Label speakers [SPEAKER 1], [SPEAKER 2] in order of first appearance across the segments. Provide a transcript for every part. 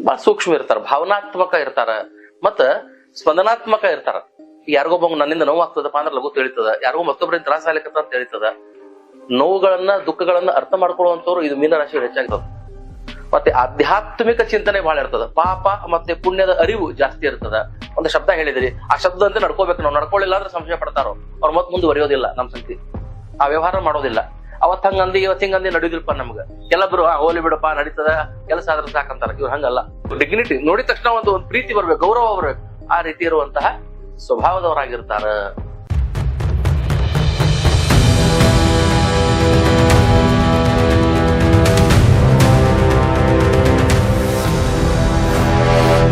[SPEAKER 1] ಬಹಳ ಸೂಕ್ಷ್ಮ ಇರ್ತಾರ, ಭಾವನಾತ್ಮಕ ಇರ್ತಾರ, ಮತ್ತ ಸ್ಪಂದನಾತ್ಮಕ ಇರ್ತಾರ. ಯಾರಿಗೊಬ್ಬ ನನ್ನಿಂದ ನೋವು ಆಗ್ತದಪ್ಪ ಅಂದ್ರೆ ಲಘು ತಿಳಿತದ, ಯಾರಿಗೋ ಮತ್ತೊಬ್ಬರಿಂದ ತ್ರಾಸ ಆಗ್ಲಿಕ್ಕತ್ತ ಅಂತ ತಿಳಿತದ. ನೋವುಗಳನ್ನ ದುಃಖಗಳನ್ನ ಅರ್ಥ ಮಾಡ್ಕೊಳ್ಳುವಂತವ್ರು ಇದು ಮೀನರಾಶಿ ಹೆಚ್ಚಾಗ್ತದ. ಮತ್ತೆ ಆಧ್ಯಾತ್ಮಿಕ ಚಿಂತನೆ ಬಹಳ ಇರ್ತದ, ಪಾಪ ಮತ್ತೆ ಪುಣ್ಯದ ಅರಿವು ಜಾಸ್ತಿ ಇರ್ತದ. ಒಂದು ಶಬ್ದ ಹೇಳಿದ್ರಿ, ಆ ಶಬ್ದ ಅಂತ ನಡ್ಕೋಬೇಕು. ನಾವು ನಡ್ಕೊಳ್ಳಿಲ್ಲ ಅಂದ್ರೆ ಸಂಶಯ ಪಡ್ತಾರೋ, ಅವ್ರ ಮತ್ ಮುಂದುವರಿಯೋದಿಲ್ಲ, ನಮ್ ಸಂತಿ ಆ ವ್ಯವಹಾರ ಮಾಡೋದಿಲ್ಲ. ಅವತ್ ಹಂಗಂದಿ ಇವತ್ ಹಿಂಗಂದಿ ನಡೀದಿಲ್ಪ ನಮ್ಗ. ಕೆಲವೊಬ್ರು ಹೋಲಿ ಬಿಡಪ್ಪ ನಡೀತದ, ಕೆಲಸ ಆದ್ರೆ ಸಾಕಂತಾರ. ಇವ್ರು ಹಂಗಲ್ಲ. ಡಿಗ್ನಿಟಿ ನೋಡಿದ ತಕ್ಷಣ ಒಂದು ಪ್ರೀತಿ ಬರ್ಬೇಕು, ಗೌರವ ಬರ್ಬೇಕು. ಆ ರೀತಿ ಇರುವಂತಹ ಸ್ವಭಾವದವರಾಗಿರ್ತಾರ.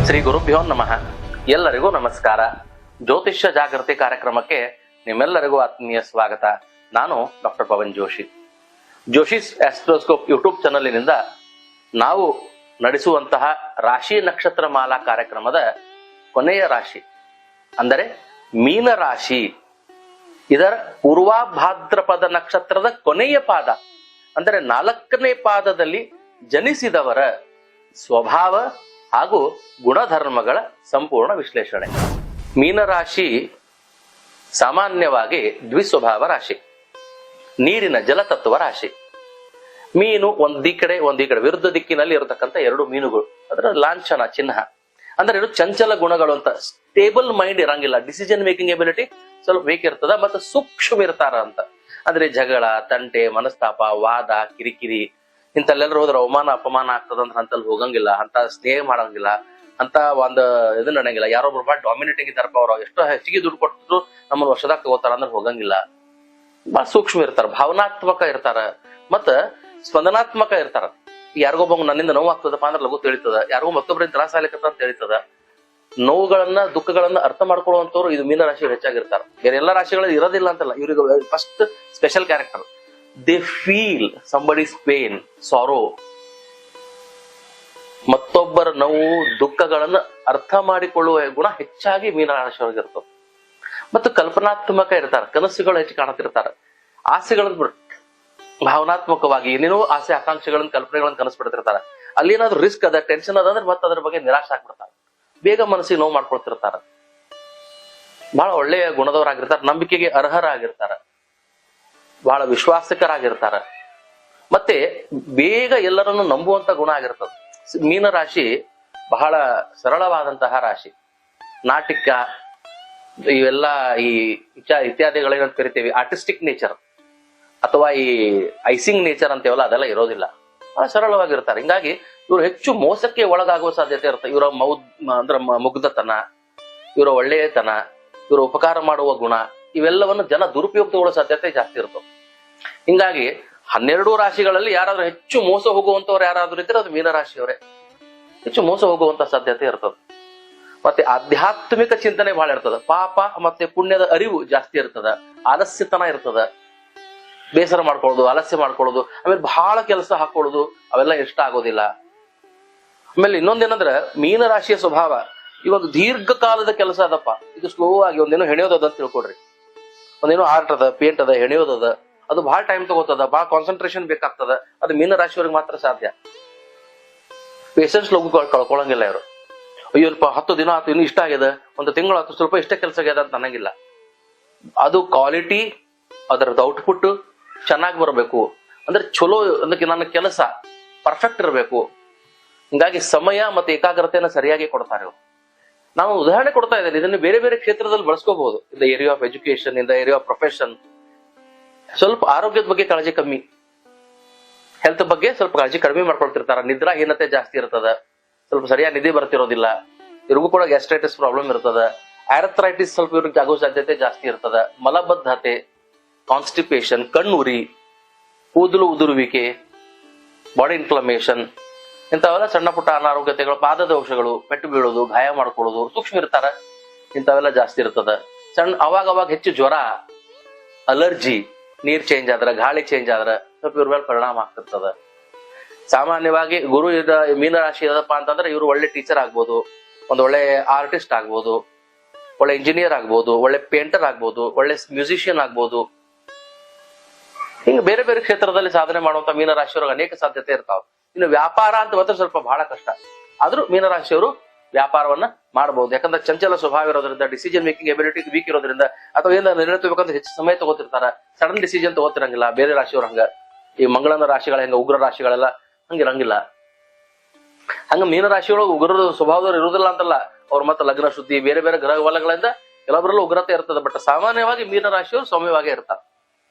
[SPEAKER 1] ಶ್ರೀ ಗುರುಭ್ಯೋ ನಮಃ. ಎಲ್ಲರಿಗೂ ನಮಸ್ಕಾರ. ಜ್ಯೋತಿಷ್ಯ ಜಾಗೃತಿ ಕಾರ್ಯಕ್ರಮಕ್ಕೆ ನಿಮ್ಮೆಲ್ಲರಿಗೂ ಆತ್ಮೀಯ ಸ್ವಾಗತ. ನಾನು ಡಾಕ್ಟರ್ ಪವನ್ ಜೋಶಿ. ಜೋಶಿಸ್ ಆಸ್ಟ್ರೋಸ್ಕೋಪ್ ಯೂಟ್ಯೂಬ್ ಚಾನಲಿನಿಂದ ನಾವು ನಡೆಸುವಂತಹ ರಾಶಿ ನಕ್ಷತ್ರ ಮಾಲಾ ಕಾರ್ಯಕ್ರಮದ ಕೊನೆಯ ರಾಶಿ ಅಂದರೆ ಮೀನ ರಾಶಿ. ಇದರ ಪೂರ್ವಾಭಾದ್ರಪದ ನಕ್ಷತ್ರದ ಕೊನೆಯ ಪಾದ ಅಂದರೆ 4ನೇ ಪಾದದಲ್ಲಿ ಜನಿಸಿದವರ ಸ್ವಭಾವ ಹಾಗೂ ಗುಣಧರ್ಮಗಳ ಸಂಪೂರ್ಣ ವಿಶ್ಲೇಷಣೆ. ಮೀನರಾಶಿ ಸಾಮಾನ್ಯವಾಗಿ ದ್ವಿಸ್ವಭಾವ ರಾಶಿ, ನೀರಿನ ಜಲತತ್ವ ರಾಶಿ. ಮೀನು ಒಂದ್ ಈ ಕಡೆ ವಿರುದ್ಧ ದಿಕ್ಕಿನಲ್ಲಿ ಇರತಕ್ಕಂಥ ಎರಡು ಮೀನುಗಳು, ಅದರ ಲಾಂಛನ ಚಿಹ್ನ. ಅಂದ್ರೆ ಇದು ಚಂಚಲ ಗುಣಗಳು ಅಂತ. ಸ್ಟೇಬಲ್ ಮೈಂಡ್ ಇರಂಗಿಲ್ಲ, ಡಿಸಿಷನ್ ಮೇಕಿಂಗ್ ಎಬಿಲಿಟಿ ಸ್ವಲ್ಪ ವೀಕ್ ಇರ್ತದ, ಮತ್ತೆ ಸೂಕ್ಷ್ಮ ಇರ್ತಾರ ಅಂತ. ಅಂದ್ರೆ ಜಗಳ, ತಂಟೆ, ಮನಸ್ತಾಪ, ವಾದ, ಕಿರಿಕಿರಿ ಇಂತಲ್ಲೆಲ್ಲರೂ ಹೋದ್ರೆ ಅವಮಾನ ಅಪಮಾನ ಆಗ್ತದಂದ್ರ ಅಂತಲ್ಲಿ ಹೋಗಂಗಿಲ್ಲ, ಅಂತ ಸ್ನೇಹ ಮಾಡಂಗಿಲ್ಲ, ಅಂತ ಒಂದು ಇದನ್ನ ನಡೆಯಂಗಿಲ್ಲ. ಯಾರೊಬ್ರು ಬಹಳ ಡಾಮಿನೇಟಿಂಗ್ ಇದ್ದಾರಪ್ಪ, ಅವ್ರು ಎಷ್ಟೋ ಹೆಚ್ಚಿಗೆ ದುಡ್ಡು ಕೊಟ್ಟರು ನಮ್ಮನ್ನು ವರ್ಷದಾಗ ತಗೋತಾರ ಅಂದ್ರೆ ಹೋಗಂಗಿಲ್ಲ. ಬಹಳ ಸೂಕ್ಷ್ಮ ಇರ್ತಾರ, ಭಾವನಾತ್ಮಕ ಇರ್ತಾರ, ಮತ್ತ ಸ್ಪಂದನಾತ್ಮಕ ಇರ್ತಾರ. ಯಾರಿಗೊಬ್ಬ ನನ್ನಿಂದ ನೋವು ಆಗ್ತದಪ್ಪ ಅಂದ್ರೆ ಲಘು ತಿಳಿತದ, ಯಾರಿಗೋ ಮತ್ತೊಬ್ಬರಿಂದ ತ್ರಾಸ ಆಗ್ಲಿಕ್ಕತ್ತ ಅಂತ ತಿಳಿತದ. ನೋವುಗಳನ್ನ ದುಃಖಗಳನ್ನ ಅರ್ಥ ಮಾಡ್ಕೊಳ್ಳುವಂತವ್ರು ಇದು ಮೀನರಾಶಿ ಹೆಚ್ಚಾಗಿರ್ತಾರ. ಬೇರೆ ಎಲ್ಲಾ ರಾಶಿಗಳಲ್ಲಿ ಇರೋದಿಲ್ಲ ಅಂತಲ್ಲ, ಇವ್ರಿಗೆ first special character. They feel somebody's pain, sorrow. ಮತ್ತೊಬ್ಬರ ನೋವು ದುಃಖಗಳನ್ನ ಅರ್ಥ ಮಾಡಿಕೊಳ್ಳುವ ಗುಣ ಹೆಚ್ಚಾಗಿ ಮೀನರಾಶಿಯೊಳಗಿರ್ತದೆ. ಮತ್ತು ಕಲ್ಪನಾತ್ಮಕ ಇರ್ತಾರ, ಕನಸುಗಳು ಹೆಚ್ಚು ಕಾಣತಿರ್ತಾರ. ಆಸೆಗಳನ್ನ ಬಿಟ್ಟು ಭಾವನಾತ್ಮಕವಾಗಿ ಏನೇನೋ ಆಸೆ ಆಕಾಂಕ್ಷೆಗಳನ್ನ ಕಲ್ಪನೆಗಳನ್ನ ಕನಸು ಬಿಡ್ತಿರ್ತಾರ. ಅಲ್ಲಿ ಏನಾದ್ರು ರಿಸ್ಕ್ ಅದ, ಟೆನ್ಷನ್ ಅದ ಅಂದ್ರೆ ಮತ್ತೆ ಅದ್ರ ಬಗ್ಗೆ ನಿರಾಶೆ ಆಗ್ಬಿಡ್ತಾರ, ಬೇಗ ಮನಸ್ಸಿಗೆ ನೋವು ಮಾಡ್ಕೊಳ್ತಿರ್ತಾರ. ಬಹಳ ಒಳ್ಳೆಯ ಗುಣದವರಾಗಿರ್ತಾರ, ನಂಬಿಕೆಗೆ ಅರ್ಹರಾಗಿರ್ತಾರ, ಬಹಳ ವಿಶ್ವಾಸಕರಾಗಿರ್ತಾರ, ಮತ್ತೆ ಬೇಗ ಎಲ್ಲರನ್ನು ನಂಬುವಂತ ಗುಣ ಆಗಿರ್ತದ. ಮೀನರಾಶಿ ಬಹಳ ಸರಳವಾದಂತಹ ರಾಶಿ. ನಾಟಿಕ ಇವೆಲ್ಲ ಈ ಇತ್ಯಾದಿಗಳೇನಂತ ಕರಿತೀವಿ ಆರ್ಟಿಸ್ಟಿಕ್ ನೇಚರ್ ಅಥವಾ ಈ ಐಸಿಂಗ್ ನೇಚರ್ ಅಂತೇವಲ್ಲ, ಅದೆಲ್ಲ ಇರೋದಿಲ್ಲ. ಬಹಳ ಸರಳವಾಗಿರ್ತಾರೆ. ಹಿಂಗಾಗಿ ಇವರು ಹೆಚ್ಚು ಮೋಸಕ್ಕೆ ಒಳಗಾಗುವ ಸಾಧ್ಯತೆ ಇರುತ್ತೆ. ಇವರ ಮುಗ್ಧತನ, ಇವರ ಒಳ್ಳೆಯತನ, ಇವರ ಉಪಕಾರ ಮಾಡುವ ಗುಣ, ಇವೆಲ್ಲವನ್ನು ಜನ ದುರುಪಯೋಗಗೊಳ್ಳೋ ಸಾಧ್ಯತೆ ಜಾಸ್ತಿ ಇರ್ತವೆ. ಹಿಂಗಾಗಿ 12 ರಾಶಿಗಳಲ್ಲಿ ಯಾರಾದ್ರೂ ಹೆಚ್ಚು ಮೋಸ ಹೋಗುವಂತವ್ರು ಯಾರಾದ್ರೂ ಇದ್ರೆ ಅದು ಮೀನರಾಶಿಯವರೇ. ಹೆಚ್ಚು ಮೋಸ ಹೋಗುವಂತ ಸಾಧ್ಯತೆ ಇರ್ತದೆ. ಮತ್ತೆ ಆಧ್ಯಾತ್ಮಿಕ ಚಿಂತನೆ ಬಹಳ ಇರ್ತದ, ಪಾಪ ಮತ್ತೆ ಪುಣ್ಯದ ಅರಿವು ಜಾಸ್ತಿ ಇರ್ತದ, ಆಲಸ್ಯತನ ಇರ್ತದ, ಬೇಸರ ಮಾಡ್ಕೊಳ್ಳೋದು, ಆಲಸ್ಯ ಮಾಡ್ಕೊಳ್ಳೋದು, ಆಮೇಲೆ ಬಹಳ ಕೆಲಸ ಹಾಕೊಳ್ಳೋದು, ಅವೆಲ್ಲ ಇಷ್ಟ ಆಗೋದಿಲ್ಲ. ಆಮೇಲೆ ಇನ್ನೊಂದೇನಂದ್ರೆ ಮೀನರಾಶಿಯ ಸ್ವಭಾವ, ಈ ಒಂದು ದೀರ್ಘಕಾಲದ ಕೆಲಸ ಅದಪ್ಪ, ಇದು ಸ್ಲೋ ಆಗಿ ಒಂದೇನೋ ಹೆಣೆಯೋದದ ಅಂತ ತಿಳ್ಕೊಡ್ರಿ. ಒಂದೇನೋ ಆರ್ಟ್ ಅದ, ಪೇಂಟ್ ಅದ, ಹೆಣೆಯೋದದ, ಅದು ಬಹಳ ಟೈಮ್ ತಗೋತದ, ಬಹಳ ಕಾನ್ಸಂಟ್ರೇಷನ್ ಬೇಕಾಗ್ತದ. ಅದು ಮೀನರಾಶಿಯವ್ರಿಗೆ ಮಾತ್ರ ಸಾಧ್ಯ. ಪೇಷನ್ಸ್ ಲಘು ಕಳ್ಕೊಳಂಗಿಲ್ಲ ಇವರು. ಅಯ್ಯೋಲ್ಪ 10 ದಿನ ಆಯ್ತು, ಇನ್ನು ಇಷ್ಟ ಆಗಿದೆ, ಒಂದು ತಿಂಗಳು ಆಯ್ತು, ಸ್ವಲ್ಪ ಇಷ್ಟೇ ಕೆಲಸ ಆಗ್ಯದ ಅಂತ ಅನ್ನಂಗಿಲ್ಲ. ಅದು ಕ್ವಾಲಿಟಿ, ಅದರದ್ದು ಔಟ್ಪುಟ್ ಚೆನ್ನಾಗಿ ಬರಬೇಕು. ಅಂದ್ರೆ ಚಲೋ, ಅದಕ್ಕೆ ನನ್ನ ಕೆಲಸ ಪರ್ಫೆಕ್ಟ್ ಇರಬೇಕು. ಹಿಂಗಾಗಿ ಸಮಯ ಮತ್ತೆ ಏಕಾಗ್ರತೆಯನ್ನು ಸರಿಯಾಗಿ ಕೊಡ್ತಾರೆ ಇವರು. ನಾವು ಉದಾಹರಣೆ ಕೊಡ್ತಾ ಇದ್ದೇನೆ, ಇದನ್ನು ಬೇರೆ ಬೇರೆ ಕ್ಷೇತ್ರದಲ್ಲಿ ಬಳಸ್ಕೋಬಹುದು. In the area of education, in the area of profession. ಸ್ವಲ್ಪ ಆರೋಗ್ಯದ ಬಗ್ಗೆ ಕಾಳಜಿ ಕಮ್ಮಿ, ಹೆಲ್ತ್ ಬಗ್ಗೆ ಸ್ವಲ್ಪ ಕಾಳಜಿ ಕಡಿಮೆ ಮಾಡ್ಕೊಳ್ತಿರ್ತಾರ. ನಿದ್ರಾಹೀನತೆ ಜಾಸ್ತಿ ಇರ್ತದ, ಸ್ವಲ್ಪ ಸರಿಯಾಗಿ ನಿದ್ದೆ ಬರ್ತಿರೋದಿಲ್ಲ. ಇವ್ರಿಗೂ ಕೂಡ ಗ್ಯಾಸ್ಟ್ರೈಟಿಸ್ ಪ್ರಾಬ್ಲಮ್ ಇರ್ತದ, ಆರ್ಥರೈಟಿಸ್ ಸ್ವಲ್ಪ ಇವ್ರಿಗೆ ಆಗುವ ಸಾಧ್ಯತೆ ಜಾಸ್ತಿ ಇರ್ತದ. ಮಲಬದ್ಧತೆ, ಕಾನ್ಸ್ಟಿಪೇಷನ್, ಕಣ್ಣುರಿ, ಕೂದಲು ಉದುರುವಿಕೆ, ಬಾಡಿ ಇನ್ಫ್ಲಮೇಷನ್, ಇಂಥವೆಲ್ಲ ಸಣ್ಣ ಪುಟ್ಟ ಅನಾರೋಗ್ಯತೆಗಳು, ಪಾದದ ದೋಷಗಳು, ಪೆಟ್ಟು ಬೀಳೋದು, ಗಾಯ ಮಾಡ್ಕೊಳ್ಳೋದು, ಸೂಕ್ಷ್ಮ ಇರ್ತಾರ, ಇಂಥವೆಲ್ಲ ಜಾಸ್ತಿ ಇರ್ತದ. ಅವಾಗ ಹೆಚ್ಚು ಜ್ವರ, ಅಲರ್ಜಿ, ನೀರ್ ಚೇಂಜ್ ಆದ್ರ, ಗಾಳಿ ಚೇಂಜ್ ಆದ್ರ ಸ್ವಲ್ಪ ಇವ್ರ ಮೇಲೆ ಪರಿಣಾಮ ಆಗ್ತಿರ್ತದ. ಸಾಮಾನ್ಯವಾಗಿ ಗುರು ಮೀನರಾಶಿ ಇದಪ್ಪ ಅಂತಂದ್ರೆ ಇವ್ರು ಒಳ್ಳೆ ಟೀಚರ್ ಆಗ್ಬೋದು, ಒಂದು ಒಳ್ಳೆ ಆರ್ಟಿಸ್ಟ್ ಆಗ್ಬೋದು, ಒಳ್ಳೆ ಇಂಜಿನಿಯರ್ ಆಗ್ಬೋದು, ಒಳ್ಳೆ ಪೇಂಟರ್ ಆಗ್ಬೋದು, ಒಳ್ಳೆ ಮ್ಯೂಸಿಷಿಯನ್ ಆಗ್ಬೋದು. ಹಿಂಗೆ ಬೇರೆ ಬೇರೆ ಕ್ಷೇತ್ರದಲ್ಲಿ ಸಾಧನೆ ಮಾಡುವಂತ ಮೀನರಾಶಿಯವ್ರಿಗೆ ಅನೇಕ ಸಾಧ್ಯತೆ ಇರ್ತಾವ. ಇನ್ನು ವ್ಯಾಪಾರ ಅಂತ ಬಂದ್ರೆ ಸ್ವಲ್ಪ ಬಹಳ ಕಷ್ಟ. ಆದ್ರೂ ಮೀನರಾಶಿಯವರು ವ್ಯಾಪಾರವನ್ನ ಮಾಡಬಹುದು. ಯಾಕಂದ್ರೆ ಚಂಚಲ ಸ್ವಭಾವ ಇರೋದ್ರಿಂದ, ಡಿಸಿಷನ್ ಮೇಕಿಂಗ್ ಎಬಿಲಿಟಿ ವೀಕ್ ಇರೋದ್ರಿಂದ, ಅಥವಾ ಏನಾರ ನಿರ್ಣಯ ತಗೋಬೇಕಂದ್ರೆ ಹೆಚ್ಚು ಸಮಯ ತಗೋತಿರ್ತಾರ. Sudden decision ತಗೋತಿರಂಗಿಲ್ಲ. ಬೇರೆ ರಾಶಿಯವ್ರ ಹಂಗ, ಈ ಮಂಗಳನ ರಾಶಿಗಳ ಹೆಂಗ ಉಗ್ರ ರಾಶಿಗಳೆಲ್ಲ ಹಂಗಿರಂಗಿಲ್ಲ. ಹಂಗ ಮೀನರಾಶಿಯೊಳಗೆ ಉಗ್ರ ಸ್ವಭಾವದವ್ರು ಇರುವುದಿಲ್ಲ ಅಂತಲ್ಲ. ಅವ್ರ ಮತ್ತೆ ಲಗ್ನ ಶುದ್ಧಿ, ಬೇರೆ ಬೇರೆ ಗ್ರಹ ಬಲಗಳಿಂದ ಕೆಲವೊಬ್ಬರಲ್ಲೂ ಉಗ್ರತೆ ಇರ್ತದೆ. ಬಟ್ ಸಾಮಾನ್ಯವಾಗಿ ಮೀನರಾಶಿಯವರು ಸೌಮ್ಯವಾಗೇ ಇರ್ತಾರೆ.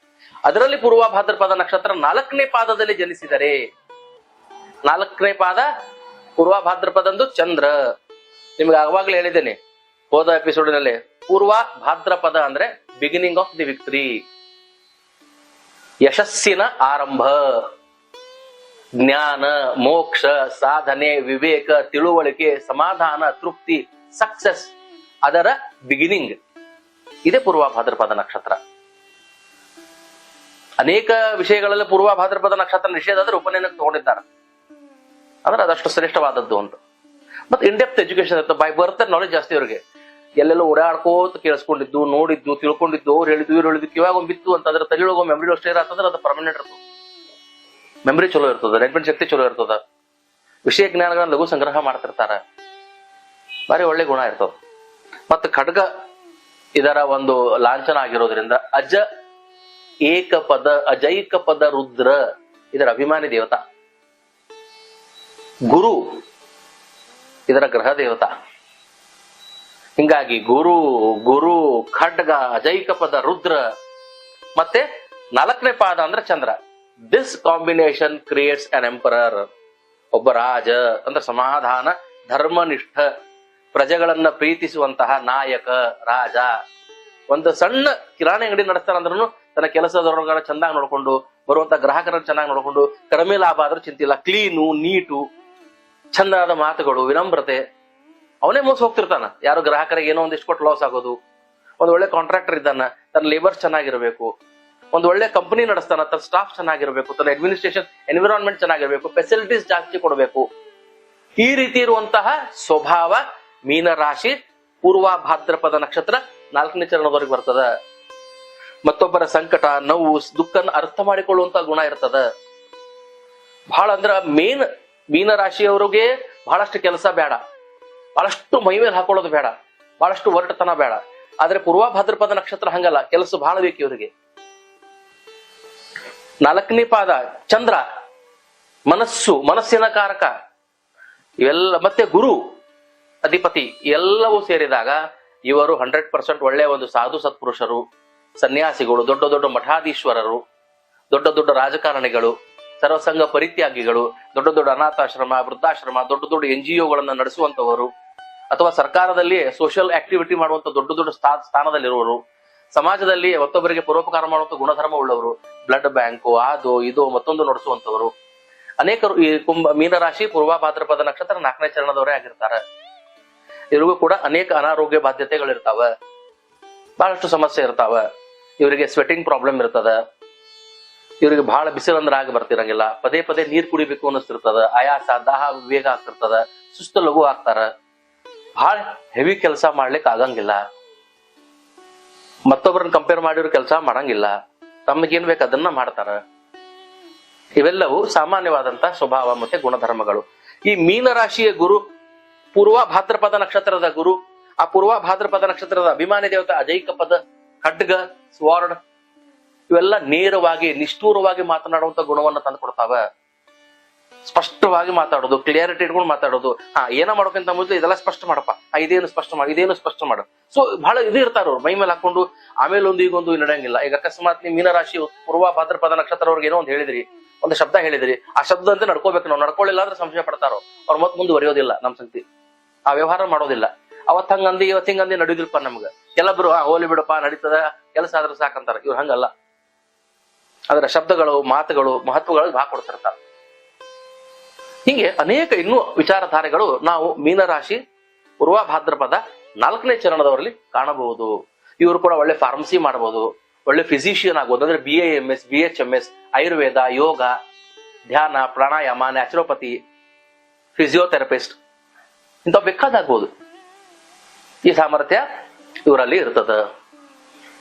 [SPEAKER 1] ಅದರಲ್ಲಿ ಪೂರ್ವ ಭಾದ್ರಪದ ನಕ್ಷತ್ರ 4ನೇ ಪಾದದಲ್ಲಿ ಜನಿಸಿದರೆ, 4ನೇ ಪಾದ ಪೂರ್ವ ಭಾದ್ರಪದಂದು ಚಂದ್ರ. ನಿಮ್ಗೆ ಆವಾಗಲೇ ಹೇಳಿದ್ದೇನೆ ಹೋದ ಎಪಿಸೋಡಿನಲ್ಲಿ, ಪೂರ್ವ ಭಾದ್ರಪದ ಅಂದ್ರೆ ಬಿಗಿನಿಂಗ್ ಆಫ್ ದಿ ವಿಕ್ಟರಿ, ಯಶಸ್ಸಿನ ಆರಂಭ, ಜ್ಞಾನ, ಮೋಕ್ಷ, ಸಾಧನೆ, ವಿವೇಕ, ತಿಳುವಳಿಕೆ, ಸಮಾಧಾನ, ತೃಪ್ತಿ, ಸಕ್ಸಸ್, ಅದರ ಬಿಗಿನಿಂಗ್ ಇದೇ ಪೂರ್ವ ಭಾದ್ರಪದ ನಕ್ಷತ್ರ. ಅನೇಕ ವಿಷಯಗಳಲ್ಲಿ ಪೂರ್ವ ಭಾದ್ರಪದ ನಕ್ಷತ್ರ ನಿಷೇಧ ಆದ್ರೆ ಉಪನಯನಕ್ಕೆ ತಗೊಂಡಿದ್ದಾರೆ. ಅಂದ್ರೆ ಅದಷ್ಟು ಶ್ರೇಷ್ಠವಾದದ್ದು ಅಂತ. ಮತ್ತೆ ಇಂಡೆಪ್ತ್ ಎಜುಕೇಶನ್ ಇರುತ್ತೆ. ಬೈ ಬರ್ತ್ ನಾಲೆಜ್ ಜಾಸ್ತಿ ಅವ್ರಿಗೆ. ಎಲ್ಲೆಲ್ಲೋ ಓಡಾಡ್ಕೋತ ಕೇಳಿಸ್ಕೊಂಡಿದ್ದು, ನೋಡಿದ್ದು, ತಿಳ್ಕೊಂಡಿದ್ದು, ಅವ್ರು ಹೇಳಿದ್ದು, ಇವ್ರು ಹೇಳಿದ್ದು, ಕಿವಾಗ ಒಂದ್ ಬಿತ್ತು ಅಂತ ಅದ್ರ ತಲೆಯೊಳಗ ಮೆಮರಿ ಸ್ಟೇ ಆಗ್ತಂದ್ರೆ ಅದು ಪರ್ಮನೆಂಟ್ ಇರ್ತದೆ. ಮೆಮರಿ ಚಲೋ ಇರ್ತದ, ನೆನಪಿನ ಶಕ್ತಿ ಚಲೋ ಇರ್ತದ, ವಿಷಯ ಜ್ಞಾನಗಳನ್ನ ಲಘು ಸಂಗ್ರಹ ಮಾಡ್ತಿರ್ತಾರ, ಬಾರಿ ಒಳ್ಳೆ ಗುಣ ಇರ್ತದ. ಮತ್ತ ಖಡ್ಗ ಇದರ ಒಂದು ಲಾಂಛನ ಆಗಿರೋದ್ರಿಂದ ಅಜೈಕ ಪದ ರುದ್ರ ಇದರ ಅಭಿಮಾನಿ ದೇವತಾ. ಗುರು ಇದರ ಗ್ರಹ ದೇವತಾ. ಹಿಂಗಾಗಿ ಗುರು ಖಡ್ಗ, ಅಜೈಕ ಪದ ರುದ್ರ, ಮತ್ತೆ 4ನೇ ಪಾದ ಅಂದ್ರೆ ಚಂದ್ರ. This combination creates an emperor. ಒಬ್ಬ ರಾಜ ಅಂದ್ರೆ ಸಮಾಧಾನ, ಧರ್ಮನಿಷ್ಠ, ಪ್ರಜೆಗಳನ್ನ ಪ್ರೀತಿಸುವಂತಹ ನಾಯಕ, ರಾಜ. ಒಂದು ಸಣ್ಣ ಕಿರಾಣಿ ಅಂಗಡಿ ನಡೆಸ್ತಾರಂದ್ರೂ ತನ್ನ ಕೆಲಸದವರನ್ನ ಚಂದಾಗಿ ನೋಡ್ಕೊಂಡು, ಬರುವಂತ ಗ್ರಾಹಕರನ್ನ ಚೆನ್ನಾಗಿ ನೋಡ್ಕೊಂಡು, ಕಡಿಮೆ ಲಾಭ ಆದ್ರೂ ಚಿಂತಿಲ್ಲ, ಕ್ಲೀನು, ನೀಟು, ಚಂದಾದ ಮಾತುಗಳು, ವಿನಮ್ರತೆ. ಅವನೇ ಮೋಸ ಹೋಗ್ತಿರ್ತಾನ. ಯಾರು ಗ್ರಾಹಕರಿಗೆ ಏನೋ ಒಂದಿಷ್ಟು ಕೊಟ್ಟು ಲಾಸ್ ಆಗೋದು. ಒಂದ್ ಒಳ್ಳೆ ಕಾಂಟ್ರಾಕ್ಟರ್ ಇದ್ದಾನ, ತನ್ನ ಲೇಬರ್ಸ್ ಚೆನ್ನಾಗಿರ್ಬೇಕು. ಒಂದ್ ಒಳ್ಳೆ ಕಂಪನಿ ನಡೆಸ್ತಾನ, ತನ್ನ ಸ್ಟಾಫ್ ಚೆನ್ನಾಗಿರ್ಬೇಕು, ತನ್ನ ಅಡ್ಮಿನಿಸ್ಟ್ರೇಷನ್ ಎನ್ವಿರಾನ್ಮೆಂಟ್ ಚೆನ್ನಾಗಿರ್ಬೇಕು, ಫೆಸಿಲಿಟೀಸ್ ಜಾಸ್ತಿ ಕೊಡಬೇಕು. ಈ ರೀತಿ ಇರುವಂತಹ ಸ್ವಭಾವ ಮೀನರಾಶಿ ಪೂರ್ವ ಭಾದ್ರಪದ ನಕ್ಷತ್ರ 4ನೇ ಚರಣದವರೆಗೆ ಬರ್ತದ. ಮತ್ತೊಬ್ಬರ ಸಂಕಟ, ನೋವು, ದುಃಖನ ಅರ್ಥ ಮಾಡಿಕೊಳ್ಳುವಂತ ಗುಣ ಇರ್ತದ. ಬಹಳ ಅಂದ್ರ ಮೀನರಾಶಿಯವರಿಗೆ ಬಹಳಷ್ಟು ಕೆಲಸ ಬೇಡ, ಬಹಳಷ್ಟು ಮೈಮೇಲೆ ಹಾಕೊಳ್ಳೋದು ಬೇಡ, ಬಹಳಷ್ಟು ಒರಟತನ ಬೇಡ. ಆದ್ರೆ ಪೂರ್ವ ಭಾದ್ರಪದ ನಕ್ಷತ್ರ ಹಂಗಲ್ಲ, ಕೆಲಸ ಬಹಳ ಬೇಕು ಇವರಿಗೆ. 4ನೇ ಪಾದ ಚಂದ್ರ, ಮನಸ್ಸಿನ ಕಾರಕ ಇವೆಲ್ಲ, ಮತ್ತೆ ಗುರು ಅಧಿಪತಿ ಎಲ್ಲವೂ ಸೇರಿದಾಗ ಇವರು 100% ಒಳ್ಳೆಯ ಒಂದು ಸಾಧು ಸತ್ಪುರುಷರು, ಸನ್ಯಾಸಿಗಳು, ದೊಡ್ಡ ದೊಡ್ಡ ಮಠಾಧೀಶ್ವರರು, ದೊಡ್ಡ ದೊಡ್ಡ ರಾಜಕಾರಣಿಗಳು, ಸರ್ವಸಂಘ ಪರಿತ್ಯಾಗಿಗಳು, ದೊಡ್ಡ ದೊಡ್ಡ ಅನಾಥಾಶ್ರಮ, ವೃದ್ಧಾಶ್ರಮ, ದೊಡ್ಡ ದೊಡ್ಡ NGOಗಳನ್ನ ನಡೆಸುವಂತವರು, ಅಥವಾ ಸರ್ಕಾರದಲ್ಲಿ ಸೋಷಿಯಲ್ ಆಕ್ಟಿವಿಟಿ ಮಾಡುವಂತ ದೊಡ್ಡ ದೊಡ್ಡ ಸ್ಥಾನದಲ್ಲಿರುವವರು, ಸಮಾಜದಲ್ಲಿ ಮತ್ತೊಬ್ಬರಿಗೆ ಪರೋಪಕಾರ ಮಾಡುವಂತ ಗುಣಧರ್ಮ ಉಳ್ಳವರು, ಬ್ಲಡ್ ಬ್ಯಾಂಕು, ಅದು ಇದು ಮತ್ತೊಂದು ನಡೆಸುವಂತವರು ಅನೇಕರು. ಈ ಮೀನರಾಶಿ ಪೂರ್ವ ಭಾದ್ರಪದ ನಕ್ಷತ್ರ 4ನೇ ಚರಣದವರೇ ಆಗಿರ್ತಾರೆ. ಇವರಿಗೂ ಕೂಡ ಅನೇಕ ಅನಾರೋಗ್ಯ ಬಾಧ್ಯತೆಗಳಿರ್ತಾವ, ಬಹಳಷ್ಟು ಸಮಸ್ಯೆ ಇರ್ತಾವ. ಇವರಿಗೆ ಸ್ವೆಟಿಂಗ್ ಪ್ರಾಬ್ಲಮ್ ಇರ್ತದ, ಇವರಿಗೆ ಬಹಳ ಬಿಸಿಲಂದ್ರ ಆಗಿ ಬರ್ತಿರಂಗಿಲ್ಲ, ಪದೇ ಪದೇ ನೀರ್ ಕುಡಿಬೇಕು ಅನ್ನಿಸ್ತಿರ್ತದ, ಆಯಾಸ, ದಾಹ ವೇಗ ಆಗ್ತಿರ್ತದ, ಸುಸ್ತು ಲಘು ಆಗ್ತಾರ, ಬಹಳ ಹೆವಿ ಕೆಲಸ ಮಾಡ್ಲಿಕ್ಕೆ ಆಗಂಗಿಲ್ಲ, ಮತ್ತೊಬ್ಬರನ್ನ ಕಂಪೇರ್ ಮಾಡಿರೋ ಕೆಲಸ ಮಾಡಂಗಿಲ್ಲ, ತಮಗೇನ್ ಬೇಕು ಅದನ್ನ ಮಾಡ್ತಾರ. ಇವೆಲ್ಲವೂ ಸಾಮಾನ್ಯವಾದಂತ ಸ್ವಭಾವ ಮತ್ತೆ ಗುಣಧರ್ಮಗಳು. ಈ ಮೀನರಾಶಿಯ ಗುರು ಪೂರ್ವ ಭಾದ್ರಪದ ನಕ್ಷತ್ರದ ಗುರು, ಆ ಪೂರ್ವ ಭಾದ್ರಪದ ನಕ್ಷತ್ರದ ಅಭಿಮಾನಿ ದೇವತೆ ಅಜೈಕ ಪದ, ಖಡ್ಗ, ಸ್ವಾರ್ಡ್, ಇವೆಲ್ಲ ನೇರವಾಗಿ ನಿಷ್ಠೂರವಾಗಿ ಮಾತನಾಡುವಂತ ಗುಣವನ್ನ ತಂದು ಕೊಡ್ತಾವ. ಸ್ಪಷ್ಟವಾಗಿ ಮಾತಾಡೋದು, ಕ್ಲಿಯಾರಿಟಿ ಇಟ್ಕೊಂಡು ಮಾತಾಡೋದು. ಏನ ಮಾಡೋಕ್ಕಿಂತ ಮೊದಲು ಇದೆಲ್ಲ ಸ್ಪಷ್ಟ ಮಾಡಪ್ಪ, ಇದೇನು ಸ್ಪಷ್ಟ ಮಾಡು. ಸೊ ಬಹಳ ಇದು ಇರ್ತಾರ ಅವ್ರು ಮೈ ಮೇಲೆ ಹಾಕೊಂಡು. ಆಮೇಲೆ ಒಂದು ಈಗೊಂದು ನಡೆಯಂಗಿಲ್ಲ. ಈಗ ಅಕಸ್ಮಾತ್ ನೀವು ಮೀನರಾಶಿ ಪೂರ್ವ ಭಾದ್ರಪದ ನಕ್ಷತ್ರ ಅವ್ರಿಗೆ ಏನೋ ಒಂದು ಹೇಳಿದ್ರಿ, ಒಂದು ಶಬ್ದ ಹೇಳಿದ್ರಿ, ಆ ಶಬ್ದ ನಡ್ಕೋಬೇಕು. ನಾವು ನಡ್ಕೊಳ್ಳಿಲ್ಲ ಅಂದ್ರೆ ಸಂಶಯ ಪಡ್ತಾರೋ, ಅವ್ರು ಮತ್ ಮುಂದುವರಿಯೋದಿಲ್ಲ. ನಮ್ ಸಂಗತಿ ಆ ವ್ಯವಹಾರ ಮಾಡೋದಿಲ್ಲ. ಅವತ್ ಹಂಗಂದಿ ಇವತ್ ಹಿಂಗಂದಿ ನಡೆಯುದಿಲ್ಲಪ್ಪ ನಮ್ಗ. ಕೆಲವೊಬ್ರು ಹೋಲಿ ಬಿಡಪ್ಪ ನಡೀತದ, ಕೆಲಸ ಆದ್ರೆ ಸಾಕಂತಾರ. ಇವ್ರು ಹಂಗಲ್ಲ. ಅದರ ಶಬ್ದಗಳು, ಮಾತುಗಳು, ಮಹತ್ವಗಳು ಭಾಗ ಕೊಡ್ತಿರ್ತಾರೆ. ಹೀಗೆ ಅನೇಕ ಇನ್ನೂ ವಿಚಾರಧಾರೆಗಳು ನಾವು ಮೀನರಾಶಿ ಪೂರ್ವ ಭಾದ್ರಪದ 4ನೇ ಚರಣದವರಲ್ಲಿ ಕಾಣಬಹುದು. ಇವರು ಕೂಡ ಒಳ್ಳೆ ಫಾರ್ಮಸಿ ಮಾಡಬಹುದು, ಒಳ್ಳೆ ಫಿಸಿಷಿಯನ್ ಆಗ್ಬೋದು. ಅಂದ್ರೆ BAMS, BHMS, ಆಯುರ್ವೇದ, ಯೋಗ, ಧ್ಯಾನ, ಪ್ರಾಣಾಯಾಮ, ನ್ಯಾಚುರೋಪತಿ, ಫಿಸಿಯೋಥೆರಪಿಸ್ಟ್ ಇಂಥ ಬೇಕಾದಾಗ್ಬೋದು. ಈ ಸಾಮರ್ಥ್ಯ ಇವರಲ್ಲಿ ಇರ್ತದ.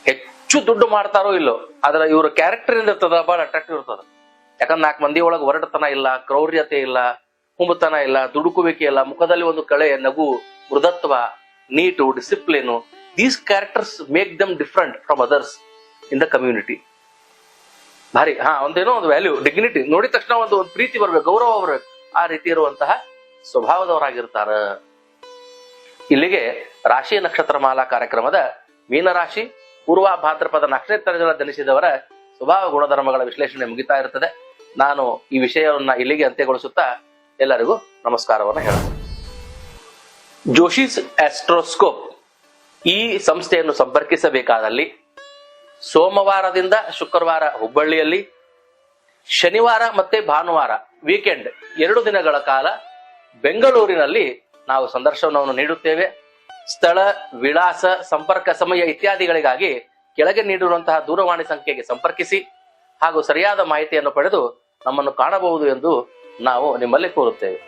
[SPEAKER 1] ಹೆಚ್ಚು ದುಡ್ಡು ಮಾಡ್ತಾರೋ ಇಲ್ಲೋ, ಆದ್ರೆ ಇವ್ರ ಕ್ಯಾರೆಕ್ಟರ್ ಇಂದ ಇರ್ತದ, ಬಹಳ ಅಟ್ರಾಕ್ಟಿವ್ ಇರ್ತದ. ಯಾಕಂದ್ರೆ 4 ಮಂದಿ ಒಳಗೆ ಒರಟತನ ಇಲ್ಲ, ಕ್ರೌರ್ಯತೆ ಇಲ್ಲ, ಹುಂಬತನ ಇಲ್ಲ, ದುಡುಕುವಿಕೆ ಇಲ್ಲ, ಮುಖದಲ್ಲಿ ಒಂದು ಕಳೆ, ನಗು, ಮೃದತ್ವ, neat, discipline. These characters make them different from others in the community. ಭಾರಿ ಒಂದೇನೋ ಒಂದು ವ್ಯಾಲ್ಯೂ, ಡಿಗ್ನಿಟಿ, ನೋಡಿದ ತಕ್ಷಣ ಒಂದು ಪ್ರೀತಿ ಬರ್ಬೇಕು, ಗೌರವ ಬರ್ಬೇಕು, ಆ ರೀತಿ ಇರುವಂತಹ ಸ್ವಭಾವದವರಾಗಿರ್ತಾರ. ಇಲ್ಲಿಗೆ ರಾಶಿ ನಕ್ಷತ್ರ ಮಾಲಾ ಕಾರ್ಯಕ್ರಮದ ಮೀನರಾಶಿ ಪೂರ್ವ ಭಾದ್ರಪದ ನಕ್ಷತ್ರ ಧರಿಸಿದವರ ಸ್ವಭಾವ ಗುಣಧರ್ಮಗಳ ವಿಶ್ಲೇಷಣೆ ಮುಗಿತಾ ಇರ್ತದೆ. ನಾನು ಈ ವಿಷಯವನ್ನ ಇಲ್ಲಿಗೆ ಅಂತ್ಯಗೊಳಿಸುತ್ತಾ ಎಲ್ಲರಿಗೂ ನಮಸ್ಕಾರವನ್ನು ಹೇಳ್ತೇನೆ. ಜೋಶೀಸ್ ಆಸ್ಟ್ರೋಸ್ಕೋಪ್ ಈ ಸಂಸ್ಥೆಯನ್ನು ಸಂಪರ್ಕಿಸಬೇಕಾದಲ್ಲಿ ಸೋಮವಾರದಿಂದ ಶುಕ್ರವಾರ ಹುಬ್ಬಳ್ಳಿಯಲ್ಲಿ, ಶನಿವಾರ ಮತ್ತೆ ಭಾನುವಾರ ವೀಕೆಂಡ್ 2 ದಿನಗಳ ಕಾಲ ಬೆಂಗಳೂರಿನಲ್ಲಿ ನಾವು ಸಂದರ್ಶನವನ್ನು ನೀಡುತ್ತೇವೆ. ಸ್ಥಳ, ವಿಳಾಸ, ಸಂಪರ್ಕ ಸಮಯ ಇತ್ಯಾದಿಗಳಿಗಾಗಿ ಕೆಳಗೆ ನೀಡಿರುವಂತಹ ದೂರವಾಣಿ ಸಂಖ್ಯೆಗೆ ಸಂಪರ್ಕಿಸಿ ಹಾಗೂ ಸರಿಯಾದ ಮಾಹಿತಿಯನ್ನು ಪಡೆದು ನಮ್ಮನ್ನು ಕಾಣಬಹುದು ಎಂದು ನಾವು ನಿಮ್ಮಲ್ಲಿ ಕೋರುತ್ತೇವೆ.